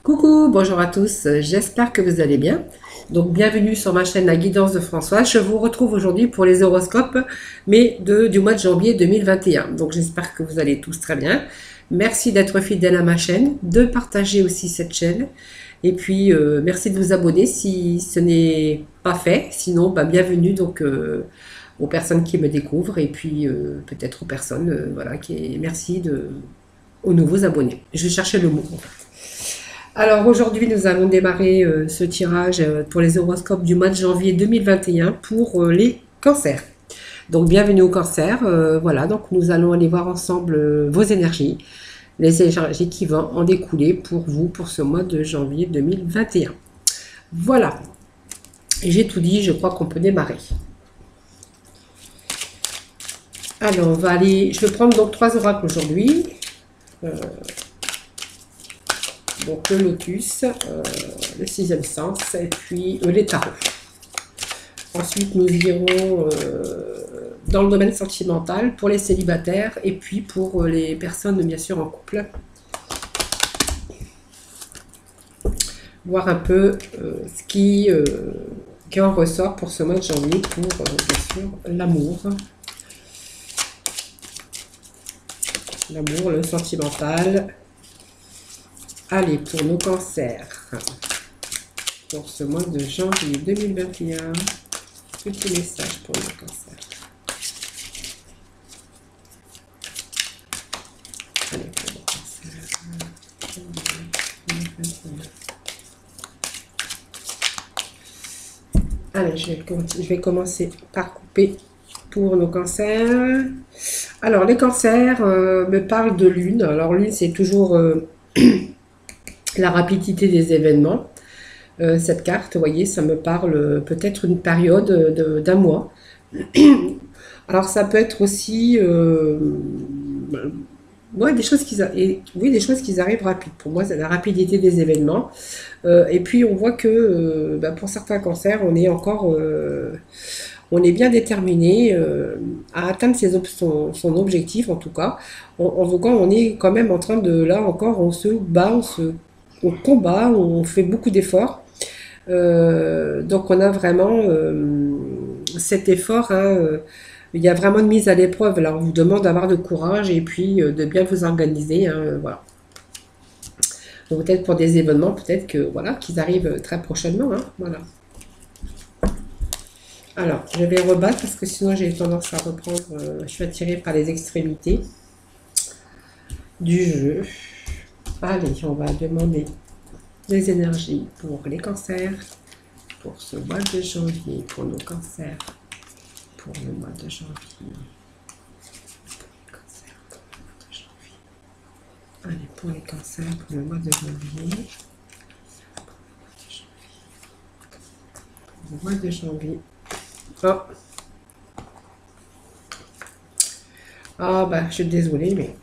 Coucou, bonjour à tous, j'espère que vous allez bien. Donc bienvenue sur ma chaîne La Guidance de François. Je vous retrouve aujourd'hui pour les horoscopes, mais du mois de janvier 2021. Donc j'espère que vous allez tous très bien. Merci d'être fidèle à ma chaîne, de partager aussi cette chaîne. Et puis merci de vous abonner si ce n'est pas fait. Sinon, bienvenue aux personnes qui me découvrent et puis peut-être aux personnes, voilà, merci aux nouveaux abonnés. Je vais chercher le mot en fait. Alors aujourd'hui, nous allons démarrer ce tirage pour les horoscopes du mois de janvier 2021 pour les cancers. Donc bienvenue aux cancers. Voilà, donc nous allons aller voir ensemble vos énergies, les énergies qui vont en découler pour vous pour ce mois de janvier 2021. Voilà, j'ai tout dit, je crois qu'on peut démarrer. Alors on va aller, je vais prendre donc 3 oracles aujourd'hui. Donc le lotus, le sixième sens et puis les tarots. Ensuite nous irons dans le domaine sentimental pour les célibataires et puis pour les personnes bien sûr en couple. Voir un peu ce qui en ressort pour ce mois de janvier pour bien sûr l'amour. L'amour, le sentimental. Allez, pour nos cancers, pour ce mois de janvier 2021, petit message pour nos cancers. Allez, pour nos cancers, 2021. Allez, je vais commencer par couper pour nos cancers. Alors, les cancers me parlent de lune. Alors, lune, c'est toujours... la rapidité des événements. Cette carte, vous voyez, ça me parle peut-être une période d'un mois. Alors ça peut être aussi des choses qui arrivent rapides. Pour moi, c'est la rapidité des événements. Et puis on voit que pour certains cancers, on est encore on est bien déterminé à atteindre son objectif, en tout cas. En tout cas, on est quand même en train de, là encore, on se bat, on combat, on fait beaucoup d'efforts. Donc on a vraiment cet effort, il y a vraiment une mise à l'épreuve. Là, on vous demande d'avoir de courage et puis de bien vous organiser. Voilà. Donc peut-être pour des événements, peut-être que voilà, qu'ils arrivent très prochainement. Voilà. Alors, je vais rebattre parce que sinon j'ai tendance à reprendre. Je suis attirée par les extrémités du jeu. Allez, on va demander des énergies pour les cancers, pour ce mois de janvier, pour nos cancers, pour le mois de janvier. Allez, pour les cancers, pour le mois de janvier. Pour le mois de janvier. Oh. Ah bah, je suis désolée, mais...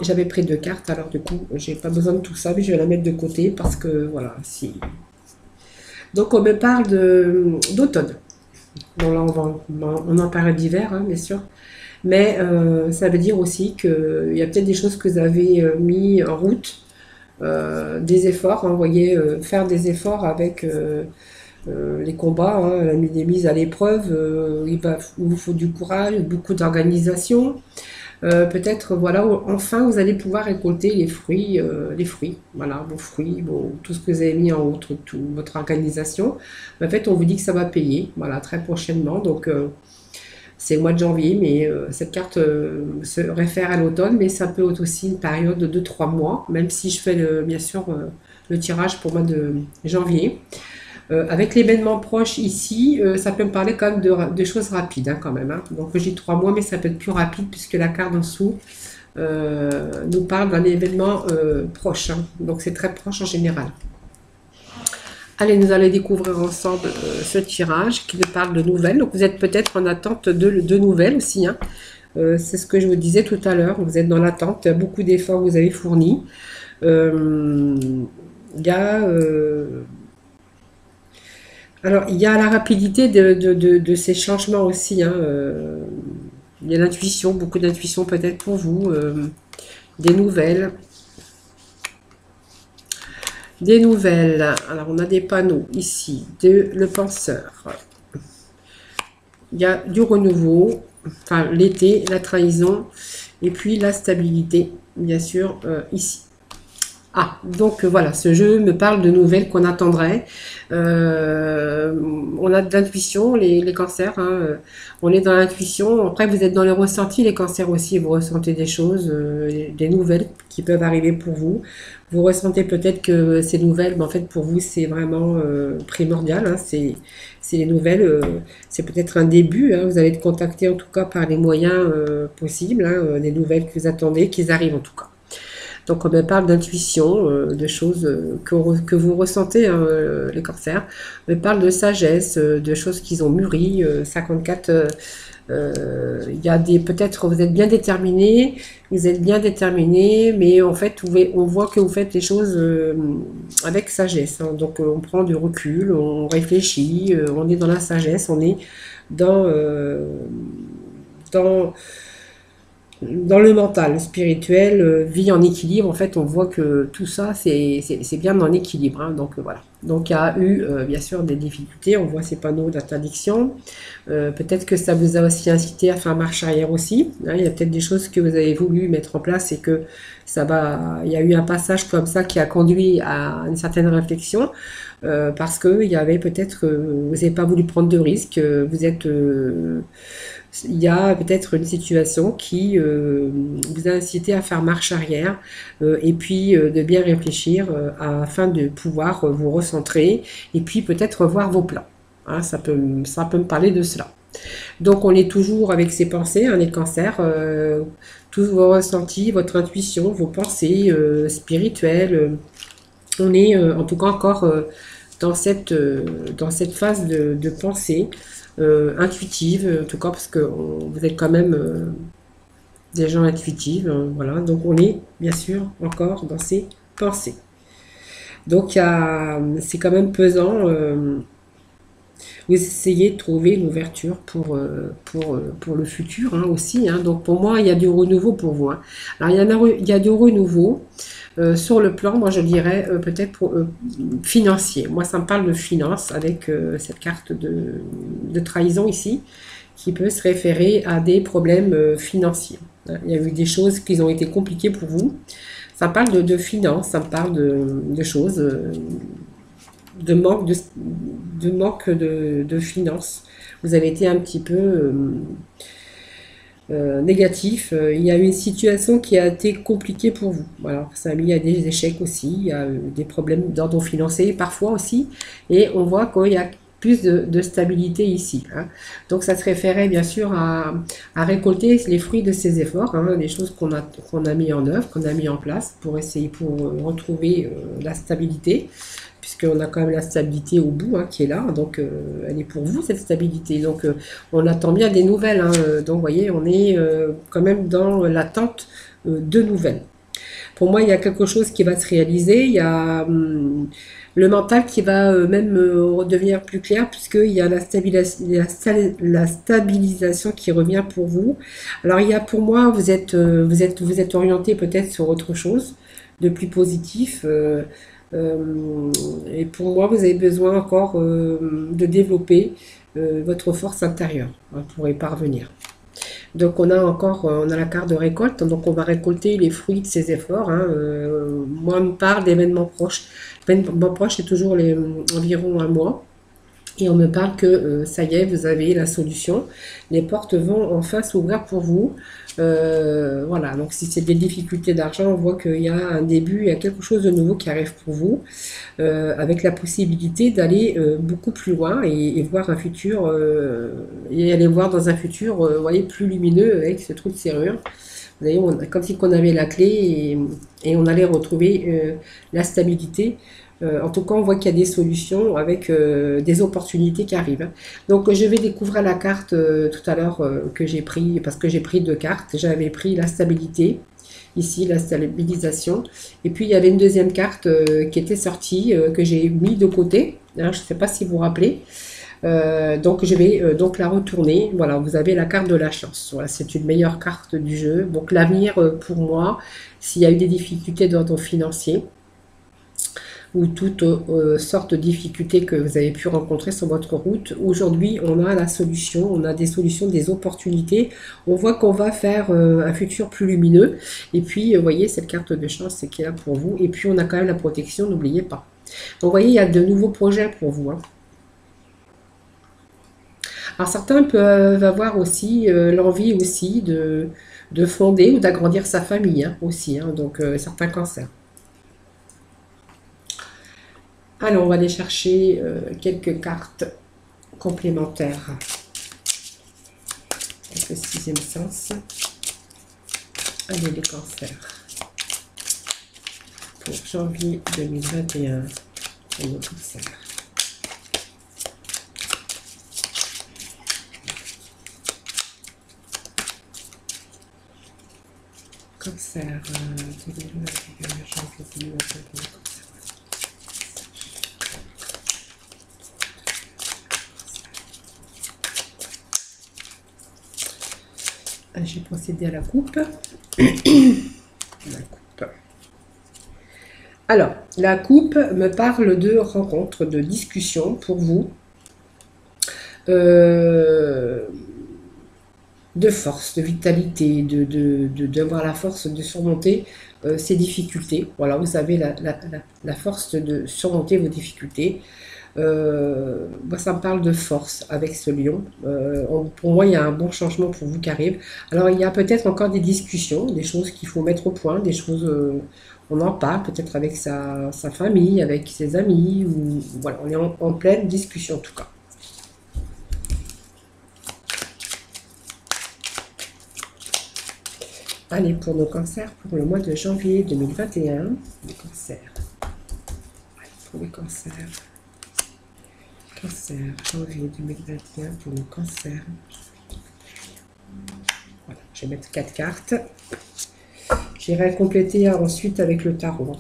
J'avais pris 2 cartes, alors du coup, j'ai pas besoin de tout ça, mais je vais la mettre de côté parce que, voilà, si... Donc, on me parle d'automne. Bon, là, on en parle d'hiver, bien sûr. Mais ça veut dire aussi qu'il y a peut-être des choses que vous avez mis en route, des efforts, vous voyez, faire des efforts avec les combats, la mises à l'épreuve, il vous faut du courage, beaucoup d'organisation. Peut-être, voilà, enfin vous allez pouvoir récolter les fruits, voilà, vos fruits, tout ce que vous avez mis en route, toute votre organisation. En fait, on vous dit que ça va payer, voilà, très prochainement. Donc, c'est le mois de janvier, mais cette carte se réfère à l'automne, mais ça peut être aussi une période de 3 mois, même si je fais bien sûr le tirage pour le mois de janvier. Avec l'événement proche ici, ça peut me parler quand même de choses rapides, quand même. Donc j'ai 3 mois, mais ça peut être plus rapide puisque la carte en dessous nous parle d'un événement proche. Donc c'est très proche en général. Allez, nous allons découvrir ensemble ce tirage qui nous parle de nouvelles. Donc vous êtes peut-être en attente de nouvelles aussi. C'est ce que je vous disais tout à l'heure. Vous êtes dans l'attente. Beaucoup d'efforts que vous avez fournis. Il y a... alors, il y a la rapidité de ces changements aussi. Il y a l'intuition, beaucoup d'intuition peut-être pour vous, des nouvelles. Des nouvelles. Alors, on a des panneaux ici de le penseur. Il y a du renouveau, enfin l'été, la trahison, et puis la stabilité, bien sûr, ici. Ah, donc voilà, ce jeu me parle de nouvelles qu'on attendrait. On a de l'intuition, les cancers, hein, on est dans l'intuition. Après, vous êtes dans les ressentis, les cancers aussi, vous ressentez des choses, des nouvelles qui peuvent arriver pour vous. Vous ressentez peut-être que ces nouvelles, mais en fait, pour vous, c'est vraiment primordial. Hein, c'est les nouvelles, c'est peut-être un début. Hein, vous allez être contacté en tout cas par les moyens possibles, hein, des nouvelles que vous attendez, qu'ils arrivent en tout cas. Donc on me parle d'intuition, de choses que vous ressentez, hein, les cancers. On me parle de sagesse, de choses qu'ils ont mûri. 54, il y a des, peut-être vous êtes bien déterminé, mais en fait on voit que vous faites les choses avec sagesse. Hein. Donc on prend du recul, on réfléchit, on est dans la sagesse, on est dans, dans dans le mental, le spirituel, vie en équilibre. En fait, on voit que tout ça, c'est bien en équilibre. Hein, donc voilà. Donc il y a eu bien sûr des difficultés. On voit ces panneaux d'interdiction. Peut-être que ça vous a aussi incité à faire marche arrière aussi. Hein, il y a peut-être des choses que vous avez voulu mettre en place et que ça va. Il y a eu un passage comme ça qui a conduit à une certaine réflexion. Parce que il y avait peut-être vous n'avez pas voulu prendre de risques. Vous êtes il y a peut-être une situation qui vous a incité à faire marche arrière et puis de bien réfléchir afin de pouvoir vous recentrer et puis peut-être revoir vos plans. Hein, ça peut me parler de cela. Donc on est toujours avec ces pensées, hein, les cancers, tous vos ressentis, votre intuition, vos pensées spirituelles. On est en tout cas encore dans cette phase de pensée. Intuitive, en tout cas parce que vous êtes quand même des gens intuitifs, voilà. Donc on est bien sûr encore dans ces pensées. Donc c'est quand même pesant. Vous essayez de trouver une ouverture pour le futur hein, aussi. Hein. Donc pour moi, il y a du renouveau pour vous. Hein. Alors il y a du renouveau. Sur le plan, moi je dirais peut-être financier. Moi ça me parle de finance avec cette carte de trahison ici qui peut se référer à des problèmes financiers. Il y a eu des choses qui ont été compliquées pour vous. Ça me parle de finances, ça me parle de choses, de manque de finances. Vous avez été un petit peu négatif, il y a eu une situation qui a été compliquée pour vous. Alors, ça a mis à des échecs aussi, il y a eu des problèmes d'ordre financier parfois aussi, et on voit qu'il y a plus de stabilité ici. Hein. Donc, ça se référait bien sûr à récolter les fruits de ces efforts, hein, des choses qu'on a mis en œuvre, qu'on a mis en place pour essayer, pour retrouver la stabilité. Puisqu'on a quand même la stabilité au bout hein, qui est là, donc elle est pour vous cette stabilité. Donc on attend bien des nouvelles. Hein, donc vous voyez, on est quand même dans l'attente de nouvelles. Pour moi, il y a quelque chose qui va se réaliser. Il y a le mental qui va même devenir plus clair puisqu'il y a la stabilisation qui revient pour vous. Alors il y a pour moi, vous êtes orienté peut-être sur autre chose de plus positif. Et pour moi, vous avez besoin encore de développer votre force intérieure hein, pour y parvenir. Donc on a la carte de récolte, donc on va récolter les fruits de ces efforts. Hein. Moi, on me parle d'événements proches. L'événement proche, c'est toujours environ un mois. Et on me parle que ça y est, vous avez la solution. Les portes vont enfin s'ouvrir pour vous. Voilà, donc si c'est des difficultés d'argent, on voit qu'il y a un début, il y a quelque chose de nouveau qui arrive pour vous, avec la possibilité d'aller beaucoup plus loin et voir un futur, et aller voir dans un futur, vous voyez, plus lumineux avec ce trou de serrure. Vous voyez, comme si on avait la clé et on allait retrouver la stabilité. En tout cas, on voit qu'il y a des solutions avec des opportunités qui arrivent. Hein. Donc, je vais découvrir la carte tout à l'heure que j'ai pris, parce que j'ai pris 2 cartes. J'avais pris la stabilité, ici, la stabilisation. Et puis, il y avait une deuxième carte qui était sortie, que j'ai mis de côté. Hein, je ne sais pas si vous vous rappelez. Donc je vais donc la retourner. Voilà, vous avez la carte de la chance. Voilà, c'est une meilleure carte du jeu. Donc l'avenir pour moi, s'il y a eu des difficultés d'ordre financier ou toute sorte de difficultés que vous avez pu rencontrer sur votre route, aujourd'hui on a la solution, on a des solutions, des opportunités. On voit qu'on va faire un futur plus lumineux. Et puis vous voyez, cette carte de chance, c'est qui est là pour vous. Et puis on a quand même la protection, n'oubliez pas. Donc vous voyez, il y a de nouveaux projets pour vous, hein. Alors certains peuvent avoir aussi l'envie aussi de fonder ou d'agrandir sa famille, hein, aussi, hein, donc certains cancers. Alors on va aller chercher quelques cartes complémentaires avec le sixième sens. Allez, les cancers pour janvier 2021 pour nos cancers. Cancer, janvier 2021 pour le cancer. J'ai procédé à la coupe. La coupe. Alors, la coupe me parle de rencontres, de discussions pour vous. De force, de vitalité, d'avoir la force de surmonter ces difficultés. Voilà, vous avez la force de surmonter vos difficultés. Moi, ça me parle de force avec ce lion. Pour moi, il y a un bon changement pour vous qui arrive. Alors, il y a peut-être encore des discussions, des choses qu'il faut mettre au point, des choses, on en parle peut-être avec sa famille, avec ses amis, ou voilà, on est en pleine discussion en tout cas. Allez, pour nos cancers, pour le mois de janvier 2021, les cancers. Allez, pour les cancers. Cancer, janvier 2021 pour le cancer. Voilà, je vais mettre 4 cartes. J'irai compléter ensuite avec le tarot.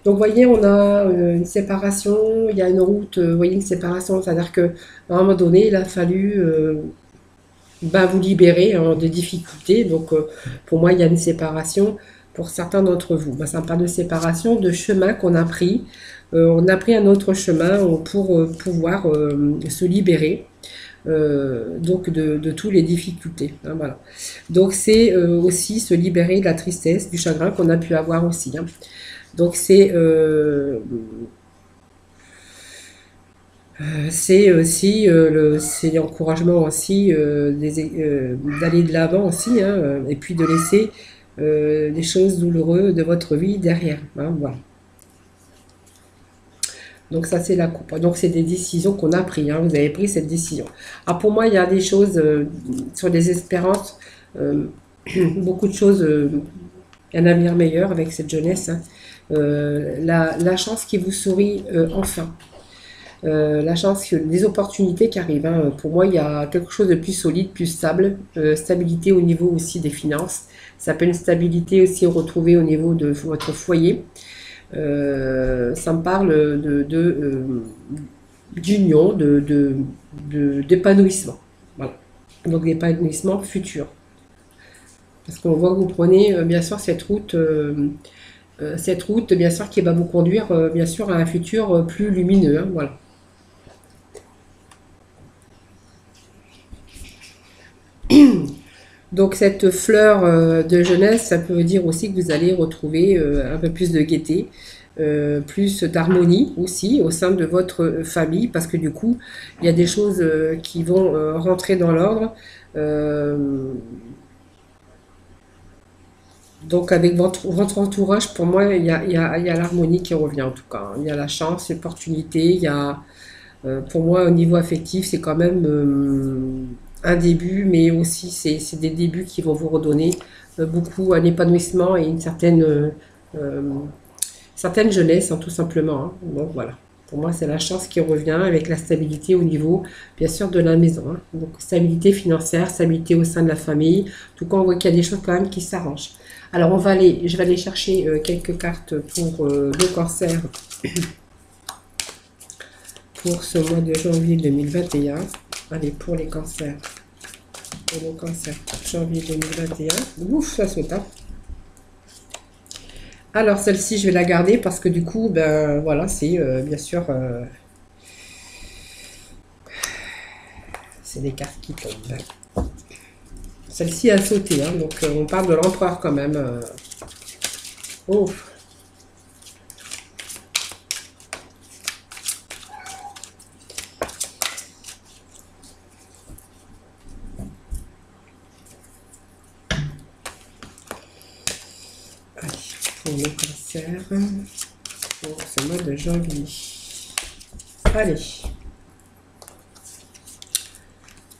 Donc, vous voyez, on a une séparation, il y a une route, vous voyez, une séparation, c'est-à-dire qu'à un moment donné, il a fallu vous libérer hein, des difficultés. Donc, pour moi, il y a une séparation pour certains d'entre vous. Ça me parle de séparation, de chemin qu'on a pris. On a pris un autre chemin pour pouvoir se libérer donc de toutes les difficultés. Hein, voilà. Donc, c'est aussi se libérer de la tristesse, du chagrin qu'on a pu avoir aussi. Hein. Donc, c'est aussi c'est l'encouragement aussi d'aller de l'avant aussi, hein, et puis de laisser les choses douloureuses de votre vie derrière. Hein, voilà. Donc ça c'est la coupe. Donc c'est des décisions qu'on a prises. Hein, vous avez pris cette décision. Alors pour moi il y a des choses sur des espérances, beaucoup de choses, un avenir meilleur avec cette jeunesse. Hein. La chance qui vous sourit enfin. La chance, des opportunités qui arrivent. Hein. Pour moi, il y a quelque chose de plus solide, plus stable. Stabilité au niveau aussi des finances. Ça peut être une stabilité aussi retrouvée au niveau de votre foyer. Ça me parle d'union, d'épanouissement. Voilà. Donc d'épanouissement futur. Parce qu'on voit que vous prenez bien sûr cette route, bien sûr, qui va vous conduire bien sûr à un futur plus lumineux. Hein. Voilà. Donc cette fleur de jeunesse, ça peut dire aussi que vous allez retrouver un peu plus de gaieté, plus d'harmonie aussi au sein de votre famille, parce que du coup, il y a des choses qui vont rentrer dans l'ordre. Donc avec votre entourage, pour moi, il y a l'harmonie qui revient en tout cas. Il y a la chance, l'opportunité, il y a, pour moi, au niveau affectif, c'est quand même un début, mais aussi c'est des débuts qui vont vous redonner beaucoup un épanouissement et une certaine jeunesse, hein, tout simplement. Hein. Donc voilà, pour moi c'est la chance qui revient avec la stabilité au niveau, bien sûr, de la maison. Hein. Donc stabilité financière, stabilité au sein de la famille. En tout cas, on voit qu'il y a des choses quand même qui s'arrangent. Alors je vais aller chercher quelques cartes pour le cancer. pour ce mois de janvier 2021. Allez, pour les cancers. Pour le cancer, janvier 2021. Ouf, ça se tape. Alors, celle-ci, je vais la garder parce que du coup, ben voilà, c'est bien sûr, c'est des cartes qui tombent. Celle-ci a sauté, hein, donc on parle de l'empereur quand même. Oh. Allez, pour le cancer, pour ce mois de janvier. Allez.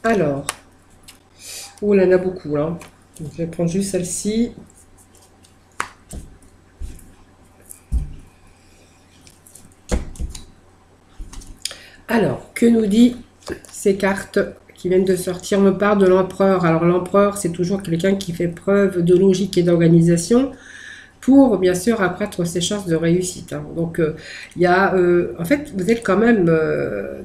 Alors, oh, il y en a beaucoup là. Donc, je vais prendre juste celle-ci. Alors, que nous dit ces cartes qui viennent de sortir? On me parle de l'empereur. Alors, l'empereur, c'est toujours quelqu'un qui fait preuve de logique et d'organisation pour, bien sûr, accroître ses chances de réussite. Hein. Donc, il y a... en fait, vous êtes quand même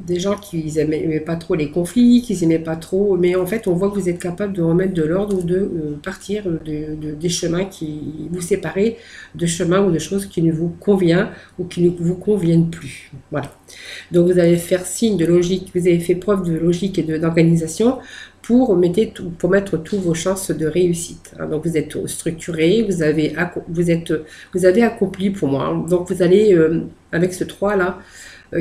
des gens qui n'aimaient pas trop les conflits, qui n'aimaient pas trop... Mais en fait, on voit que vous êtes capable de remettre de l'ordre ou de partir des chemins qui vous séparent, de chemins ou de choses qui ne vous conviennent ou qui ne vous conviennent plus. Voilà. Donc, vous allez faire signe de logique, vous avez fait preuve de logique et d'organisation pour mettre toutes vos chances de réussite. Hein. Donc vous êtes structuré, vous avez accompli pour moi. Hein. Donc vous allez, avec ce 3 là,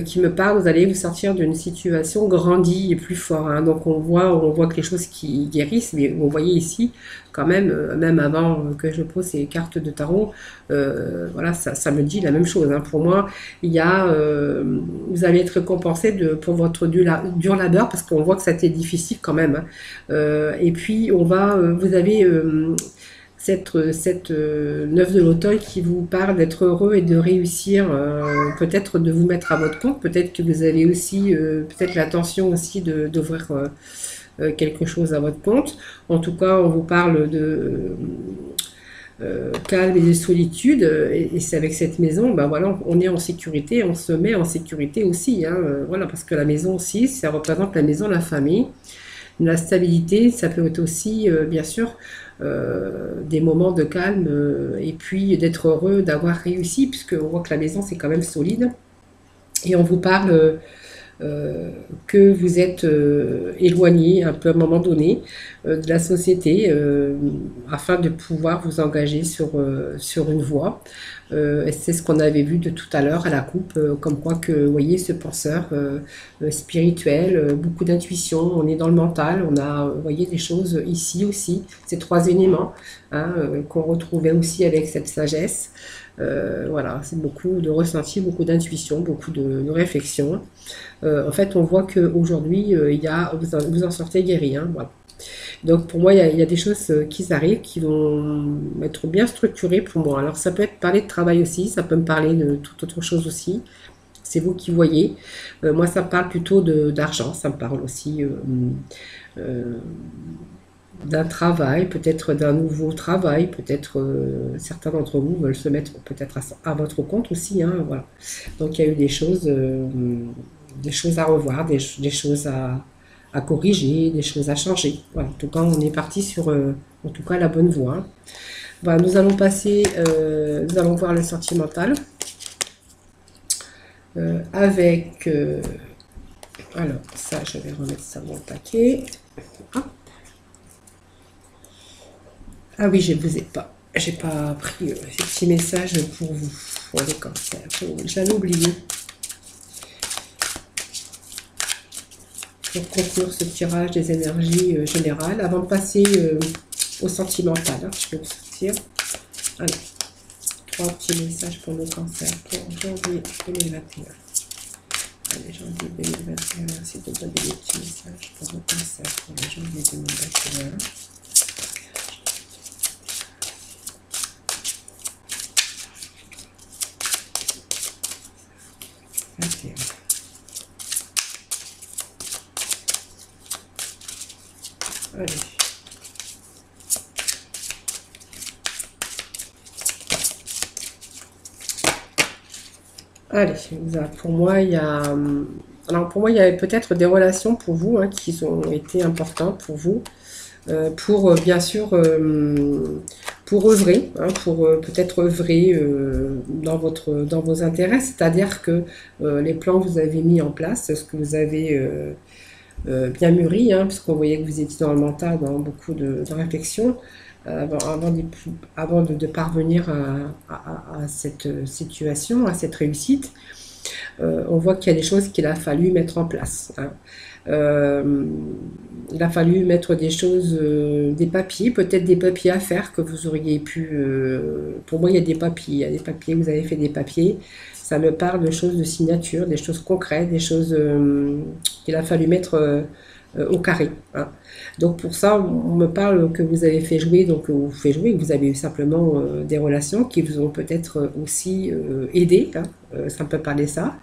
qui me parle, vous allez vous sortir d'une situation grandie et plus fort. Hein. Donc on voit que les choses qui guérissent, mais vous voyez ici, quand même, même avant que je pose ces cartes de tarot, voilà, ça me dit la même chose. Hein. Pour moi, il y a, vous allez être récompensé pour votre dur labeur, parce qu'on voit que ça a été difficile quand même. Hein. Et puis, vous avez... cette 9 de l'automne qui vous parle d'être heureux et de réussir, peut-être de vous mettre à votre compte, peut-être que vous avez aussi peut-être l'intention aussi d'ouvrir quelque chose à votre compte. En tout cas, on vous parle de calme et de solitude, et c'est avec cette maison, ben voilà, on est en sécurité, on se met en sécurité aussi, hein, voilà, parce que la maison aussi, ça représente la maison, la famille. La stabilité, ça peut être aussi, bien sûr, des moments de calme et puis d'être heureux d'avoir réussi, puisqu'on voit que la maison, c'est quand même solide. Et on vous parle que vous êtes éloigné un peu à un moment donné de la société afin de pouvoir vous engager sur une voie. C'est ce qu'on avait vu de tout à l'heure à la coupe, comme quoi que, vous voyez, ce penseur spirituel, beaucoup d'intuition, on est dans le mental, on a, vous voyez, des choses ici aussi, ces 3 éléments hein, qu'on retrouvait aussi avec cette sagesse. Voilà, c'est beaucoup de ressenti, beaucoup d'intuition, beaucoup de réflexion. En fait, on voit qu'aujourd'hui, vous en sortez guéri. Hein, voilà. Donc pour moi, il y a des choses qui arrivent, qui vont être bien structurées pour moi. Alors ça peut être parler de travail aussi, ça peut me parler de toute autre chose aussi. C'est vous qui voyez. Moi, ça me parle plutôt d'argent, ça me parle aussi d'un travail, peut-être d'un nouveau travail, peut-être certains d'entre vous veulent se mettre peut-être à votre compte aussi. Hein, voilà. Donc il y a eu des choses à revoir, des choses à corriger, des choses à changer. Voilà. En tout cas, on est parti sur en tout cas la bonne voie. Hein. Voilà, nous allons passer, nous allons voir le sentimental avec. Alors, ça, je vais remettre ça dans le paquet. Hop. Ah oui, je ne vous ai pas. J'ai pas pris ces petits messages pour vous, pour les cancers. J'allais oublier. Pour conclure ce tirage des énergies générales, avant de passer au sentimental, hein, je vais vous sortir. Allez, 3 petits messages pour le cancer pour janvier 2021. Allez, janvier 2021, merci de donner des petits messages pour le cancer pour le janvier 2021. Allez. Allez, pour moi, il y a Alors pour moi, il y avait peut-être des relations pour vous hein, qui ont été importantes pour vous, pour bien sûr pour œuvrer, hein, pour peut-être œuvrer dans vos intérêts, c'est-à-dire que les plans que vous avez mis en place, ce que vous avez bien mûri, hein, puisqu'on voyait que vous étiez dans le mental, dans beaucoup de réflexion, avant de parvenir à cette situation, à cette réussite. On voit qu'il y a des choses qu'il a fallu mettre en place. Hein. Il a fallu mettre des choses, des papiers, peut-être des papiers à faire que vous auriez pu... pour moi, il y a des papiers, vous avez fait des papiers. Ça me parle de choses de signature, des choses concrètes, des choses qu'il a fallu mettre au carré. Hein. Donc pour ça, on me parle que vous avez fait jouer, donc vous fait jouer, que vous avez eu simplement des relations qui vous ont peut-être aussi aidé. Hein. Ça me peut parler ça.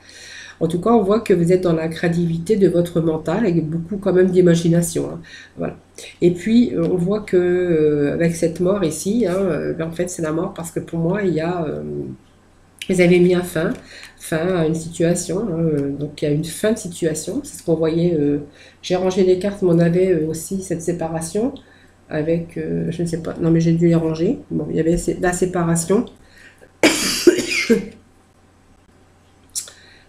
En tout cas, on voit que vous êtes dans la créativité de votre mental avec beaucoup quand même d'imagination. Hein. Voilà. Et puis, on voit que avec cette mort ici, hein, en fait, c'est la mort parce que pour moi, il y a... vous avez mis un fin à une situation, hein, donc il y a une fin de situation, c'est ce qu'on voyait. J'ai rangé les cartes, mais on avait aussi cette séparation avec, je ne sais pas, non mais j'ai dû les ranger. Bon, il y avait la séparation.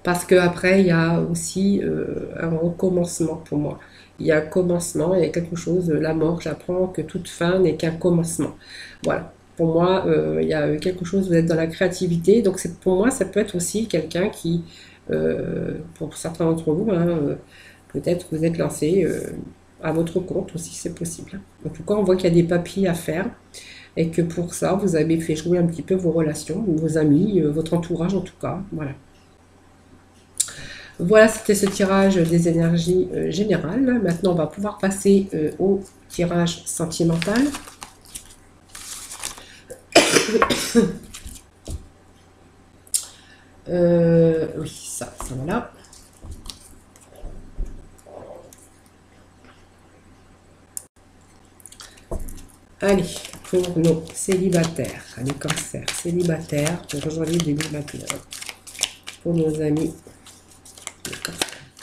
Parce qu'après, il y a aussi un recommencement pour moi. Il y a un commencement, il y a quelque chose, la mort, j'apprends que toute fin n'est qu'un commencement. Voilà. Pour moi, il y a quelque chose, vous êtes dans la créativité. Donc pour moi, ça peut être aussi quelqu'un qui, pour certains d'entre vous, hein, peut-être vous êtes lancé à votre compte aussi, c'est possible. Hein. En tout cas, on voit qu'il y a des papiers à faire et que pour ça, vous avez fait jouer un petit peu vos relations, vos amis, votre entourage en tout cas. Voilà. Voilà, c'était ce tirage des énergies générales. Maintenant, on va pouvoir passer au tirage sentimental. Oui, ça voilà. Allez, pour nos célibataires, les cancers célibataires pour janvier 2021. Pour nos amis,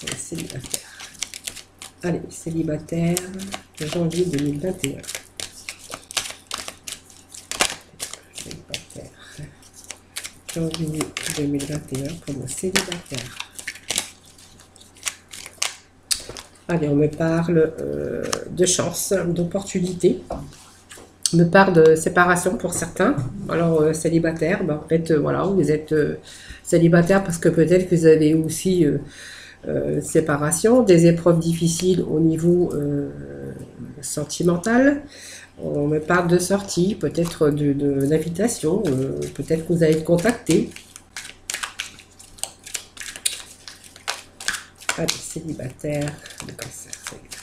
les célibataires. Allez, célibataires de janvier 2021. Janvier 2021 pour nos célibataires. Allez, on me parle de chance, d'opportunité. On me parle de séparation pour certains. Alors, célibataire, ben, en fait, voilà, vous êtes célibataire parce que peut-être que vous avez aussi séparation, des épreuves difficiles au niveau sentimental. On me parle de sortie, peut-être d'invitation, peut-être que vous allez être contacté. Allez, célibataire, le cancer célibataire.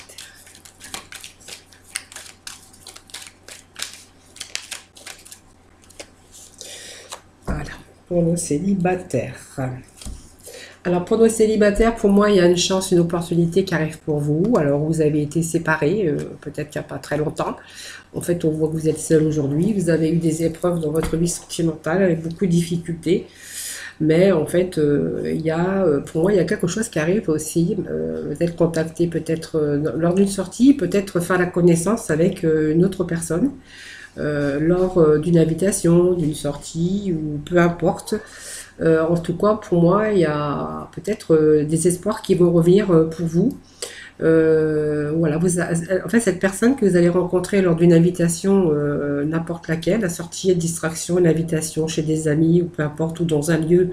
Voilà, pour nos célibataires. Alors pour nos célibataires, pour moi, il y a une chance, une opportunité qui arrive pour vous. Alors vous avez été séparés, peut-être qu'il n'y a pas très longtemps. En fait, on voit que vous êtes seul aujourd'hui. Vous avez eu des épreuves dans votre vie sentimentale avec beaucoup de difficultés. Mais en fait, pour moi, il y a quelque chose qui arrive aussi. Vous êtes contacté peut-être lors d'une sortie, peut-être faire la connaissance avec une autre personne. Lors d'une invitation, d'une sortie, ou peu importe. En tout cas, pour moi, il y a peut-être des espoirs qui vont revenir pour vous. Voilà, en fait, cette personne que vous allez rencontrer lors d'une invitation, n'importe laquelle, la sortie, une distraction, une invitation chez des amis, ou peu importe, ou dans un lieu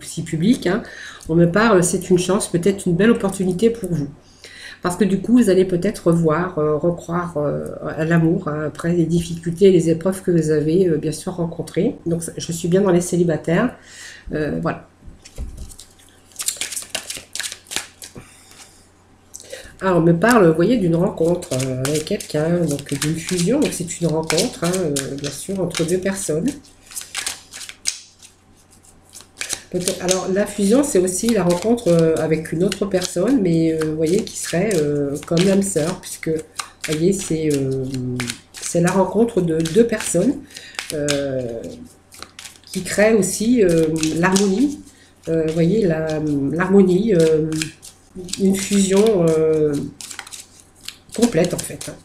aussi public, hein, on me parle, c'est une chance, peut-être une belle opportunité pour vous. Parce que du coup, vous allez peut-être recroire à l'amour, hein, après les difficultés et les épreuves que vous avez bien sûr rencontrées. Donc, je suis bien dans les célibataires. Voilà. Alors, on me parle, vous voyez, d'une rencontre avec quelqu'un, donc d'une fusion. Donc, c'est une rencontre, hein, bien sûr, entre deux personnes. Alors, la fusion, c'est aussi la rencontre avec une autre personne, mais vous voyez, qui serait comme l'âme sœur, puisque, vous voyez, c'est la rencontre de deux personnes qui crée aussi l'harmonie, Vous voyez, l'harmonie, une fusion complète en fait. Hein.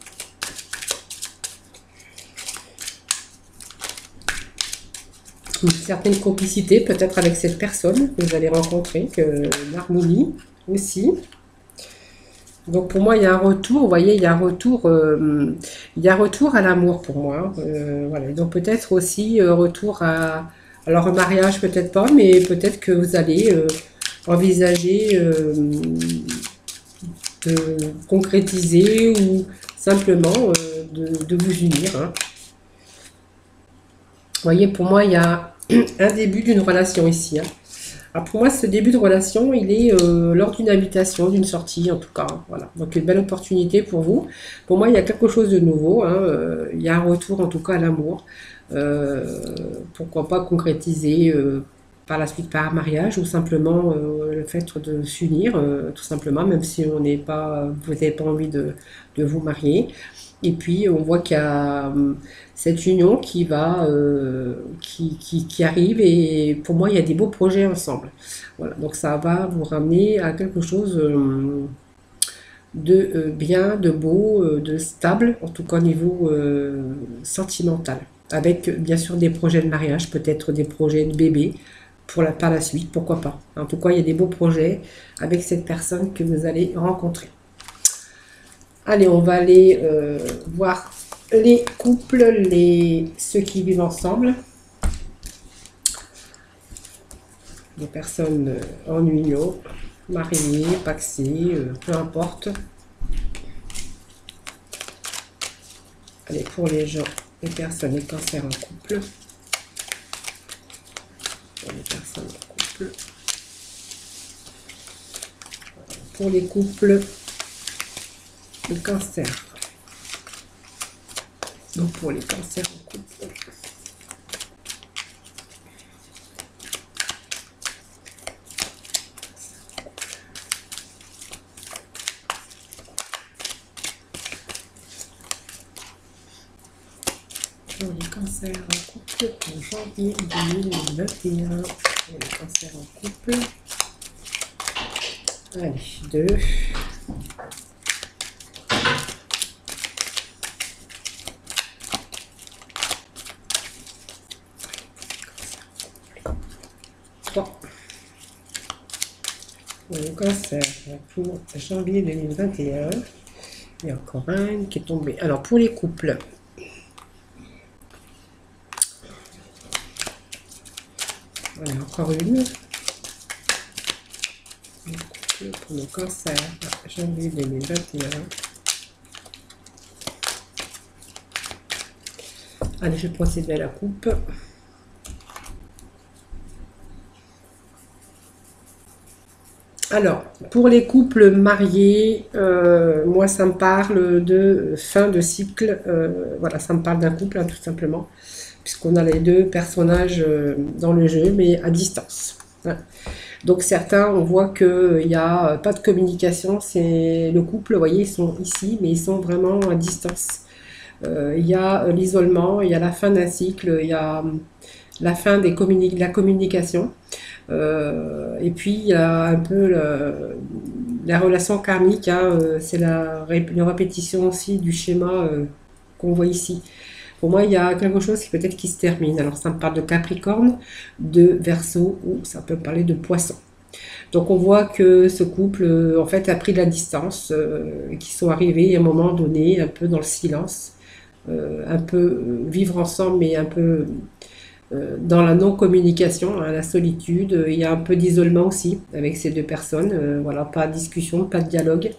Une certaine complicité peut-être avec cette personne que vous allez rencontrer, que l'harmonie aussi. Donc pour moi il y a un retour, vous voyez, il y a un retour à l'amour pour moi. Voilà. Donc peut-être aussi retour à, alors un mariage peut-être pas, mais peut-être que vous allez envisager de concrétiser ou simplement de vous unir. Hein. Vous voyez, pour moi, il y a un début d'une relation ici. Hein. Alors pour moi, ce début de relation, il est lors d'une invitation, d'une sortie en tout cas. Voilà. Donc une belle opportunité pour vous. Pour moi, il y a quelque chose de nouveau. Hein. Il y a un retour en tout cas à l'amour. Pourquoi pas concrétiser par la suite par un mariage ou simplement le fait de s'unir, tout simplement, même si on n'est pas, vous n'avez pas envie de vous marier. Et puis on voit qu'il y a cette union qui va, qui arrive et pour moi il y a des beaux projets ensemble. Voilà, donc ça va vous ramener à quelque chose de bien, de beau, de stable, en tout cas au niveau sentimental. Avec bien sûr des projets de mariage, peut-être des projets de bébé par la suite, pourquoi pas. En tout cas, il y a des beaux projets avec cette personne que vous allez rencontrer. Allez, on va aller voir les couples, ceux qui vivent ensemble. Les personnes en union, mariées, paxées, peu importe. Allez, pour les gens, les personnes, les cancers en couple. Pour les personnes en couple. Pour les couples, le cancer. Donc pour les cancers en couple. Pour les cancers en couple en janvier 2021. Pour les cancers en couple. Allez, 2. Pour le cancer pour janvier 2021. Il y a encore un qui est tombé. Alors pour les couples. Voilà, encore une. Pour le cancer, janvier 2021. Allez, je vais procéder à la coupe. Alors, pour les couples mariés, moi, ça me parle de fin de cycle. Voilà, ça me parle d'un couple, hein, tout simplement, puisqu'on a les deux personnages dans le jeu, mais à distance. Voilà. Donc certains, on voit qu'il n'y a pas de communication, c'est le couple, vous voyez, ils sont ici, mais ils sont vraiment à distance. Il y a l'isolement, il y a la fin d'un cycle, il y a la fin de la communication. Et puis il y a un peu la relation karmique, hein, c'est une répétition aussi du schéma qu'on voit ici. Pour moi, il y a quelque chose qui peut-être qui se termine. Alors, ça me parle de Capricorne, de Verseau, ou ça peut parler de Poisson. Donc, on voit que ce couple, en fait, a pris de la distance, qui sont arrivés à un moment donné, un peu dans le silence, un peu vivre ensemble, mais un peu dans la non-communication, hein, la solitude. Il y a un peu d'isolement aussi avec ces deux personnes. Voilà, pas de discussion, pas de dialogue.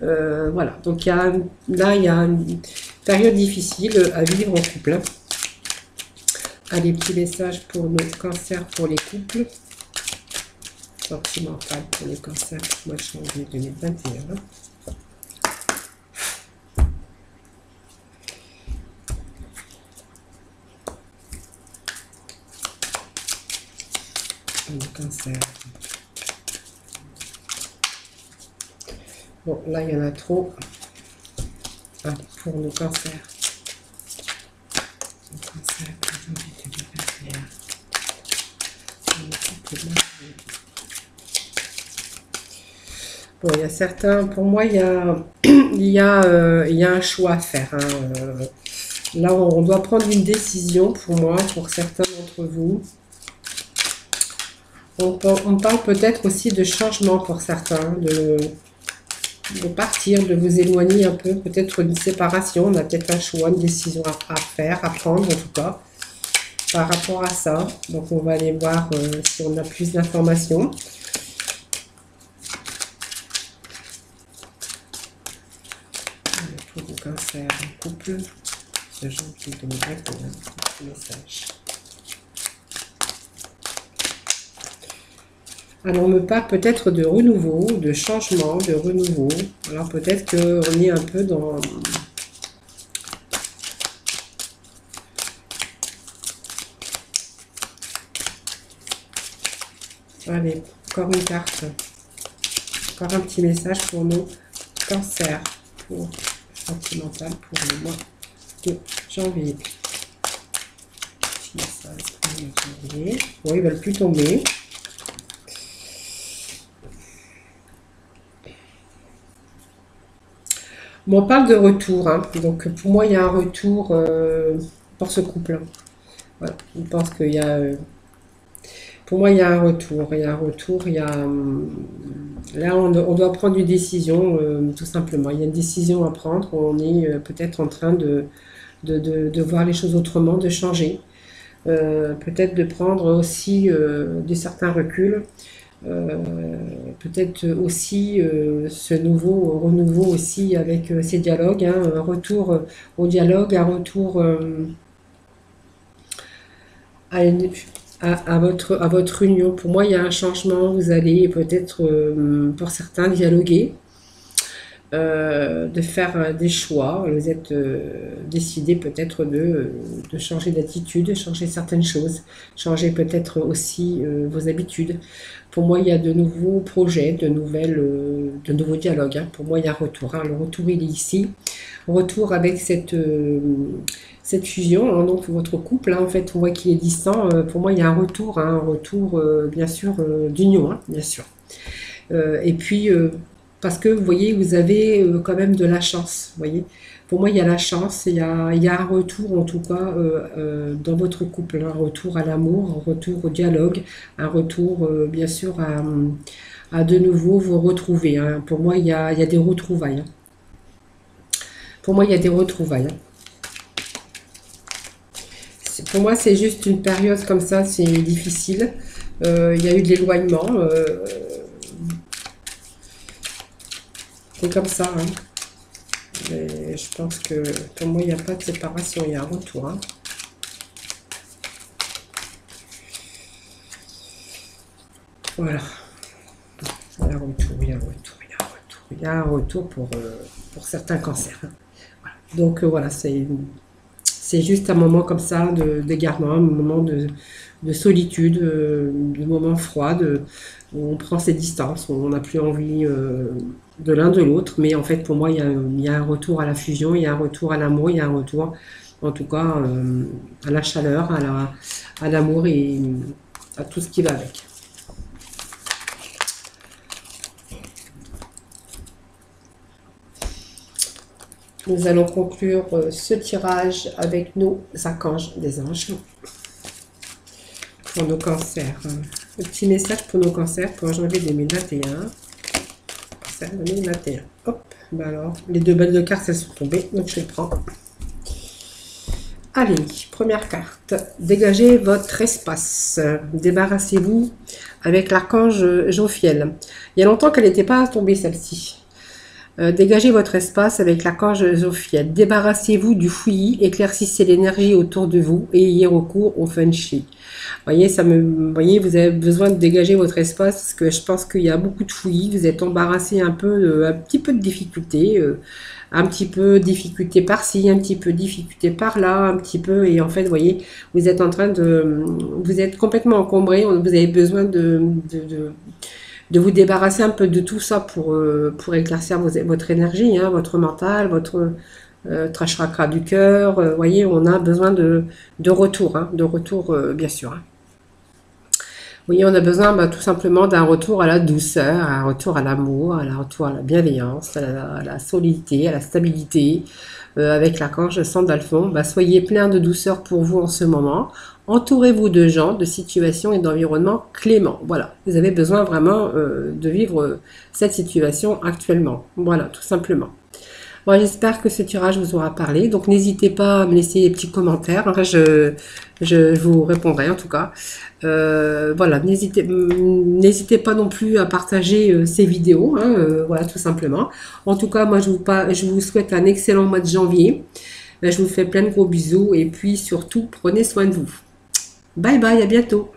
Voilà, donc là, il y a une période difficile à vivre en couple. Hein. Allez, petit message pour nos cancers, pour les couples. Sentimental pour les cancers, mois de janvier 2021. Le cancer. Bon, là, il y en a trop. Allez, pour le cancer. Le cancer pour janvier 2021. Le couple marié. Bon, il y a certains, pour moi, il y a un choix à faire, hein. Là, on doit prendre une décision, pour moi, pour certains d'entre vous. On parle peut-être aussi de changement pour certains, de partir, de vous éloigner un peu, peut-être une séparation. On a peut-être un choix, une décision à faire, à prendre en tout cas, par rapport à ça. Donc, on va aller voir si on a plus d'informations. Pour le cancer, couple, ce janvier 2021, message. Alors, on me parle peut-être de renouveau, de changement, de renouveau. Alors, peut-être qu'on est un peu dans... Allez, encore une carte. Encore un petit message pour nos cancers. Pour sentimental pour le mois de janvier. Petit message pour le mois de janvier. Bon, ils ne veulent plus tomber. Bon, on parle de retour, hein. Donc pour moi il y a un retour pour ce couple. Voilà. Je pense qu'il y a... pour moi il y a un retour, là on doit prendre une décision tout simplement. Il y a une décision à prendre, on est peut-être en train de voir les choses autrement, de changer. Peut-être de prendre aussi de certains reculs. Peut-être aussi ce renouveau aussi avec ces dialogues, hein, un retour au dialogue, un retour à votre union. Pour moi, il y a un changement, vous allez peut-être, pour certains, dialoguer, de faire des choix, vous êtes décidé peut-être de changer d'attitude, de changer certaines choses, changer peut-être aussi vos habitudes. Pour moi, il y a de nouveaux projets, de nouveaux dialogues, hein. Pour moi, il y a un retour, hein. Le retour, il est ici. Retour avec cette fusion, hein, donc votre couple, hein, en fait, on voit qu'il est distant. Pour moi, il y a un retour, hein, bien sûr, d'union, hein, bien sûr. Et puis, parce que, vous voyez, vous avez quand même de la chance, vous voyez. Pour moi, il y a la chance, il y a un retour, en tout cas, dans votre couple, un retour à l'amour, un retour au dialogue, un retour, bien sûr, à de nouveau vous retrouver, hein. Pour moi, il y a des retrouvailles, hein. Pour moi, il y a des retrouvailles, hein. Pour moi, c'est juste une période comme ça, c'est difficile. Il y a eu de l'éloignement. C'est comme ça, hein. Mais je pense que pour moi, il n'y a pas de séparation, il y a un retour, hein. Voilà. Il y a un retour, il y a un retour, il y a un retour. Il y a un retour pour certains cancers, hein. Voilà. Donc voilà, c'est juste un moment comme ça d'égarement, un moment de solitude, de moment froid, où on prend ses distances, où on n'a plus envie de l'un de l'autre. Mais en fait, pour moi, il y a un retour à la fusion, il y a un retour à l'amour, il y a un retour, en tout cas, à la chaleur, à l'amour et à tout ce qui va avec. Nous allons conclure ce tirage avec nos archanges des anges pour nos cancers. Le petit message pour nos cancers pour janvier 2021. Cancer 2021. Hop, ben alors, les deux balles de cartes, elles sont tombées, donc je les prends. Allez, première carte. Dégagez votre espace. Débarrassez-vous avec l'archange Jophiel. Il y a longtemps qu'elle n'était pas tombée, celle-ci. Dégagez votre espace avec l'archange Jophiel. Débarrassez-vous du fouillis, éclaircissez l'énergie autour de vous et ayez recours au feng shui. Voyez, voyez, vous avez besoin de dégager votre espace parce que je pense qu'il y a beaucoup de fouillis. Vous êtes embarrassé un petit peu de difficulté, un petit peu difficulté par-ci, un petit peu difficulté par-là, un petit peu. Et en fait, vous voyez, vous êtes en train vous êtes complètement encombré. Vous avez besoin de vous débarrasser un peu de tout ça pour éclaircir votre énergie, hein, votre mental, votre chakra du cœur. Vous voyez, on a besoin de retour, hein, bien sûr, hein. Oui, on a besoin tout simplement d'un retour à la douceur, un retour à l'amour, un retour à la bienveillance, à la solidité, à la stabilité. Avec l'archange Sandalphon, soyez plein de douceur pour vous en ce moment. Entourez-vous de gens, de situations et d'environnements cléments. Voilà, vous avez besoin vraiment de vivre cette situation actuellement. Voilà, tout simplement. Bon, j'espère que ce tirage vous aura parlé. Donc, n'hésitez pas à me laisser des petits commentaires. Enfin, je vous répondrai en tout cas. Voilà, n'hésitez pas non plus à partager ces vidéos. Hein, voilà, tout simplement. En tout cas, moi, je vous souhaite un excellent mois de janvier. Je vous fais plein de gros bisous. Et puis, surtout, prenez soin de vous. Bye bye, à bientôt.